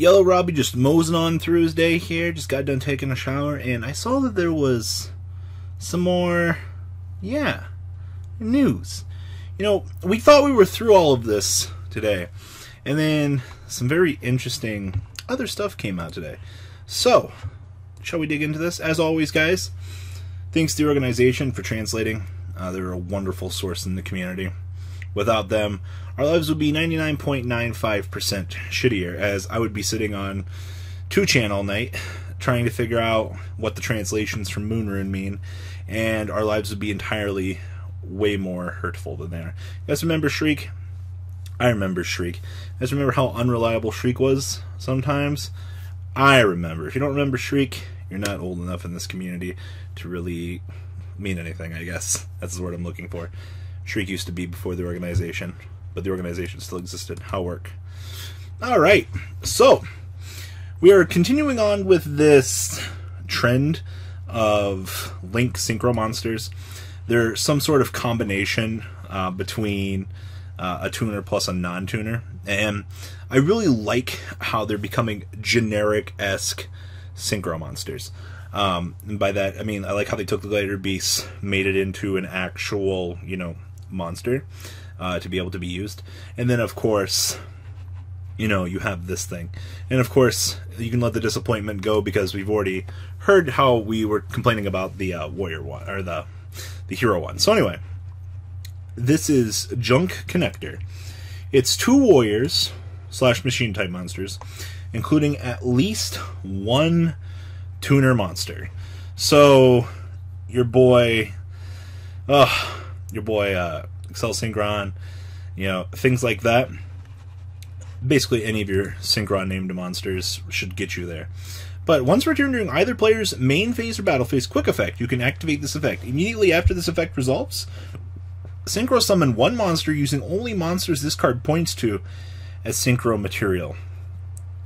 Yellow Robbie just moseying on through his day here. Just got done taking a shower, and I saw that there was some more, news. You know, we thought we were through all of this today, and then some very interesting other stuff came out today. So, shall we dig into this? As always, guys, thanks to the organization for translating. They're a wonderful source in the community. Without them, our lives would be 99.95% shittier, as I would be sitting on 2chan all night trying to figure out what the translations from Moonrune mean, and our lives would be entirely way more hurtful than they are. You guys remember Shriek? I remember Shriek. You guys remember how unreliable Shriek was sometimes? I remember. If you don't remember Shriek, you're not old enough in this community to really mean anything, I guess. That's the word I'm looking for. Shriek used to be before the organization, but the organization still existed. How work? Alright, so we are continuing on with this trend of Link Synchro monsters. They're some sort of combination between a tuner plus a non-tuner, and I really like how they're becoming generic-esque synchro monsters. And by that, I mean, I like how they took the Glider Beast, made it into an actual, monster to be able to be used. And then, of course, you have this thing. And, of course, you can let the disappointment go because we've already heard how we were complaining about the warrior one, or the hero one. So, anyway, this is Junk Connector. It's 2 warriors / machine type monsters, including at least 1 tuner monster. So your boy Excel Synchron, things like that. Basically any of your Synchron named monsters should get you there. But once returned during either player's main phase or battle phase quick effect, you can activate this effect. Immediately after this effect resolves, Synchro summon 1 monster using only monsters this card points to as Synchro material.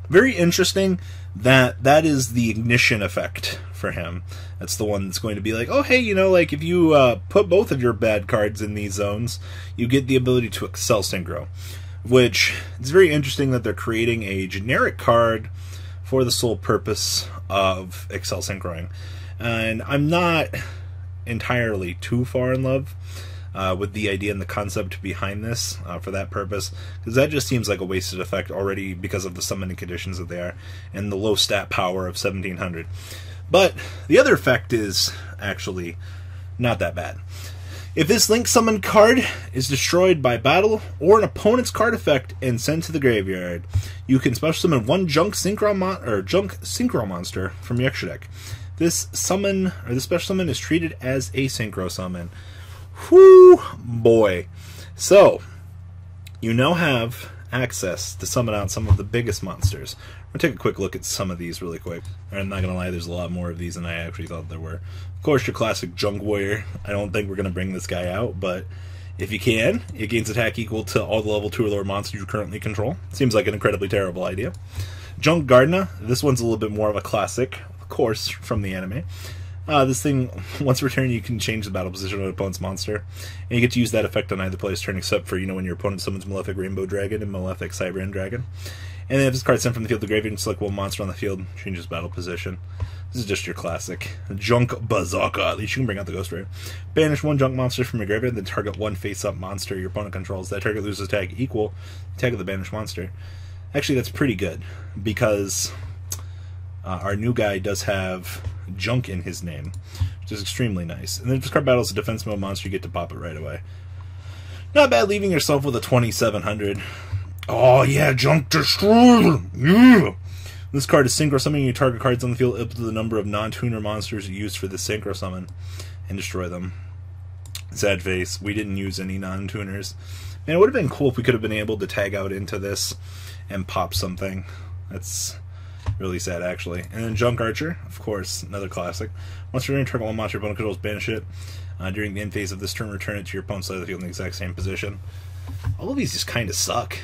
Very interesting that is the ignition effect for him. That's the one that's going to be like, oh hey, like if you put both of your bad cards in these zones, you get the ability to Excel Synchro. Which, it's very interesting that they're creating a generic card for the sole purpose of Excel Synchroing. And I'm not entirely too far in love with the idea and the concept behind this for that purpose, because that just seems like a wasted effect already because of the summoning conditions that they are and the low stat power of 1700. But the other effect is actually not that bad. If this Link summoned card is destroyed by battle or an opponent's card effect and sent to the graveyard, you can special summon 1 Junk Synchro monster from your extra deck. This special summon is treated as a Synchro summon. Whoo boy. So, you now have access to summon out some of the biggest monsters. I'm going to take a quick look at some of these really quick. I'm not going to lie, there's a lot more of these than I actually thought there were. Of course, your classic Junk Warrior. I don't think we're going to bring this guy out, but if you can, it gains attack equal to all the level 2 or lower monsters you currently control. Seems like an incredibly terrible idea. Junk Gardener. This one's a little bit more of a classic, of course, from the anime. This thing, once returned, you can change the battle position of an opponent's monster, and you get to use that effect on either player's turn except for, when your opponent summons Malefic Rainbow Dragon and Malefic Cyber Dragon. And then if this card's sent from the field to the graveyard and select 1 monster on the field, changes battle position. This is just your classic Junk Bazooka. At least you can bring out the Ghost Ray. Banish 1 junk monster from your graveyard, then target 1 face-up monster your opponent controls. That target loses attack equal to attack of the banished monster. Actually, that's pretty good, because our new guy does have Junk in his name, which is extremely nice. And then if this card battles a defense mode monster, you get to pop it right away. Not bad, leaving yourself with a 2700. Oh yeah, Junk Destroyer! Yeah! This card is Synchro summoning your target cards on the field up to the number of non-tuner monsters used for the Synchro summon, and destroy them. Sad face, we didn't use any non-tuners. Man, it would have been cool if we could have been able to tag out into this and pop something. That's really sad, actually. And then Junk Archer, of course, another classic. Once you're in, target 1 monster your opponent controls, banish it. During the end phase of this turn, return it to your opponent's side of the field in the exact same position. All of these just kind of suck.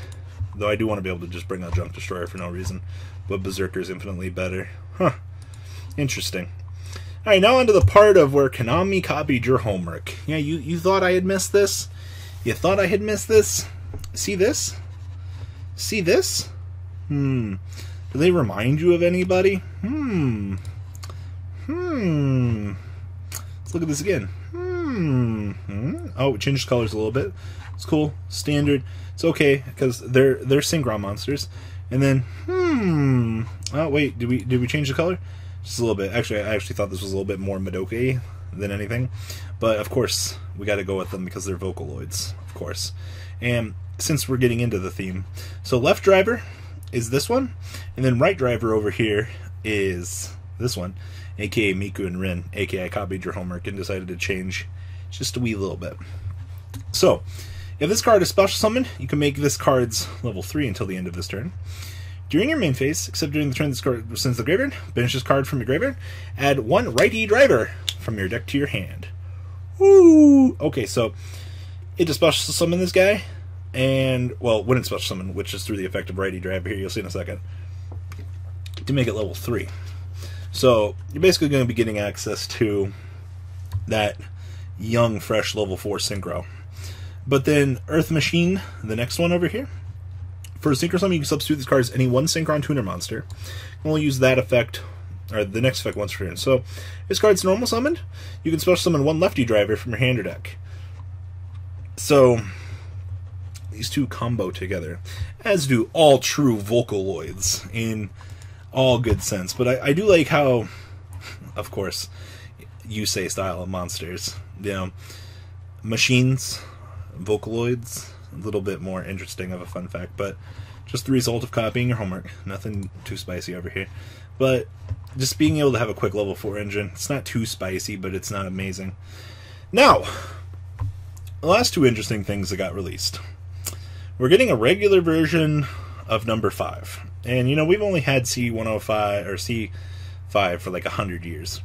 Though I do want to be able to just bring out Junk Destroyer for no reason. But Berserker's infinitely better. Huh. Interesting. Alright, now on to the part of where Konami copied your homework. Yeah, you thought I had missed this? You thought I had missed this? See this? See this? Do they remind you of anybody? Let's look at this again. Oh, it changed colors a little bit. It's cool. Standard. It's okay because they're Synchro monsters. And then oh wait, did we change the color? Just a little bit. Actually, I actually thought this was a little bit more Madoka than anything. But of course, we got to go with them because they're Vocaloids, of course. And since we're getting into the theme, so left driver is this one, and then right driver over here is this one, aka Miku and Rin, aka I copied your homework and decided to change just a wee little bit. So, if this card is special summoned, you can make this card's level 3 until the end of this turn. During your main phase, except during the turn this card sends the graveyard, banish this card from your graveyard, add 1 righty driver from your deck to your hand. Woo! Okay, so it just special summon this guy, and, well, when it's special summon, which is through the effect of righty driver here, you'll see in a second, to make it level 3. So, you're basically going to be getting access to that young, fresh level 4 Synchro. But then, Earth Machine, the next one over here, for a Synchro summon, you can substitute this card as any one Synchron tuner monster. And we'll use that effect, or the next effect once per turn. So, this card's normal summoned. You can special summon 1 lefty driver from your hand or deck. So, these two combo together, as do all true Vocaloids, in all good sense. But I do like how, of course, Yusei style of monsters, you know, machines, Vocaloids, a little bit more interesting of a fun fact, but just the result of copying your homework. Nothing too spicy over here. But just being able to have a quick level 4 engine, it's not too spicy, but it's not amazing. Now, the last two interesting things that got released. We're getting a regular version of number 5. And, you know, we've only had C105 or C5 for like 100 years.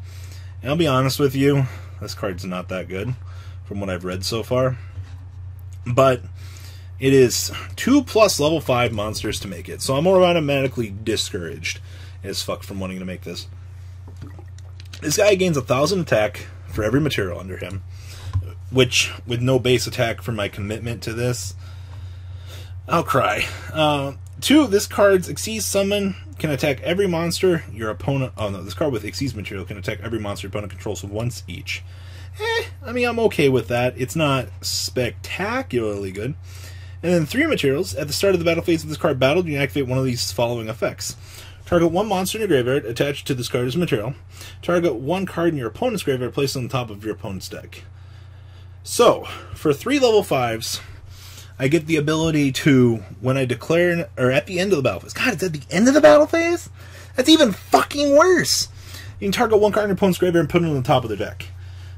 And I'll be honest with you, this card's not that good from what I've read so far. But it is 2+ level 5 monsters to make it. So I'm automatically discouraged as fuck from wanting to make this. This guy gains 1,000 attack for every material under him. Which, with no base attack for my commitment to this, I'll cry. 2, this card's Xyz summon can attack every monster your opponent... Oh no, this card with Xyz material can attack every monster your opponent controls once each. I mean, I'm okay with that. It's not spectacularly good. And then 3 materials. At the start of the battle phase of this card battled, you can activate one of these following effects. Target 1 monster in your graveyard, attached to this card as material. Target 1 card in your opponent's graveyard, placed on the top of your opponent's deck. So, for 3 level 5s, I get the ability to, when I declare, or at the end of the battle phase. God, it's at the end of the battle phase? That's even fucking worse! You can target 1 card in your opponent's graveyard and put it on the top of their deck.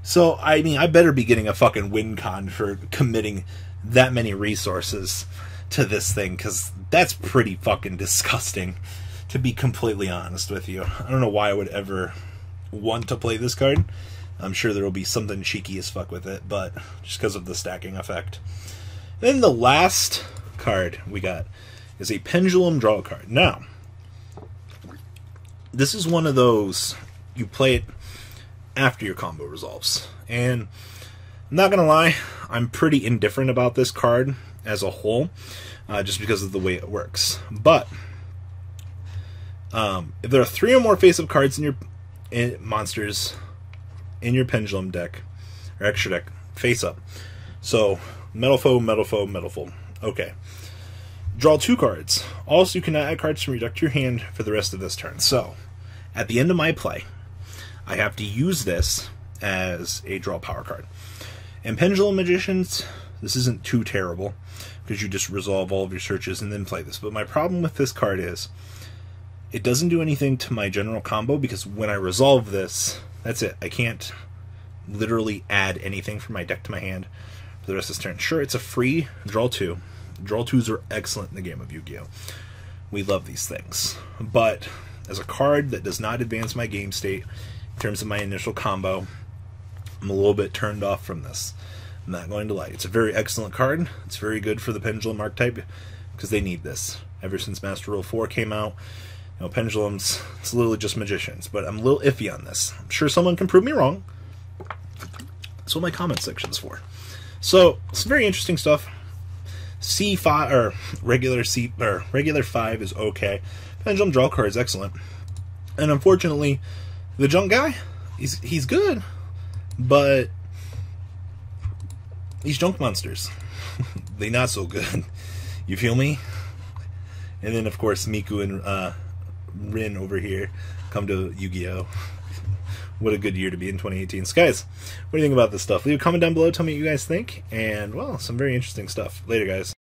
So, I mean, I better be getting a fucking win con for committing that many resources to this thing, because that's pretty fucking disgusting, to be completely honest with you. I don't know why I would ever want to play this card. I'm sure there will be something cheeky as fuck with it, but just because of the stacking effect. Then the last card we got is a Pendulum Draw card. Now, this is one of those, you play it after your combo resolves. And I'm not going to lie, I'm pretty indifferent about this card as a whole, just because of the way it works. But, if there are 3 or more face-up cards in your monsters in your Pendulum deck, or extra deck, face-up. So, Metal Foe, Metal Foe, Metal Foe. Okay. Draw 2 cards. Also, you cannot add cards from your deck to your hand for the rest of this turn. So, at the end of my play, I have to use this as a draw power card. And Pendulum Magicians, this isn't too terrible, because you just resolve all of your searches and then play this. But my problem with this card is, it doesn't do anything to my general combo, because when I resolve this, that's it. I can't literally add anything from my deck to my hand for the rest of this turn. Sure, it's a free draw 2. Draw 2s are excellent in the game of Yu-Gi-Oh! We love these things. But as a card that does not advance my game state in terms of my initial combo, I'm a little bit turned off from this. I'm not going to lie. It's a very excellent card. It's very good for the Pendulum archetype, because they need this. Ever since Master Rule 4 came out, you know, Pendulums, it's literally just magicians. But I'm a little iffy on this. I'm sure someone can prove me wrong. That's what my comment section's for. So, some very interesting stuff. C5 or regular 5 is okay. Pendulum Draw card is excellent. And unfortunately, the Junk guy, he's good, but these Junk monsters, they not so good. You feel me? And then, of course, Miku and Rin over here come to Yu-Gi-Oh! What a good year to be in 2018. So guys, what do you think about this stuff? Leave a comment down below, tell me what you guys think, and, well, some very interesting stuff. Later, guys.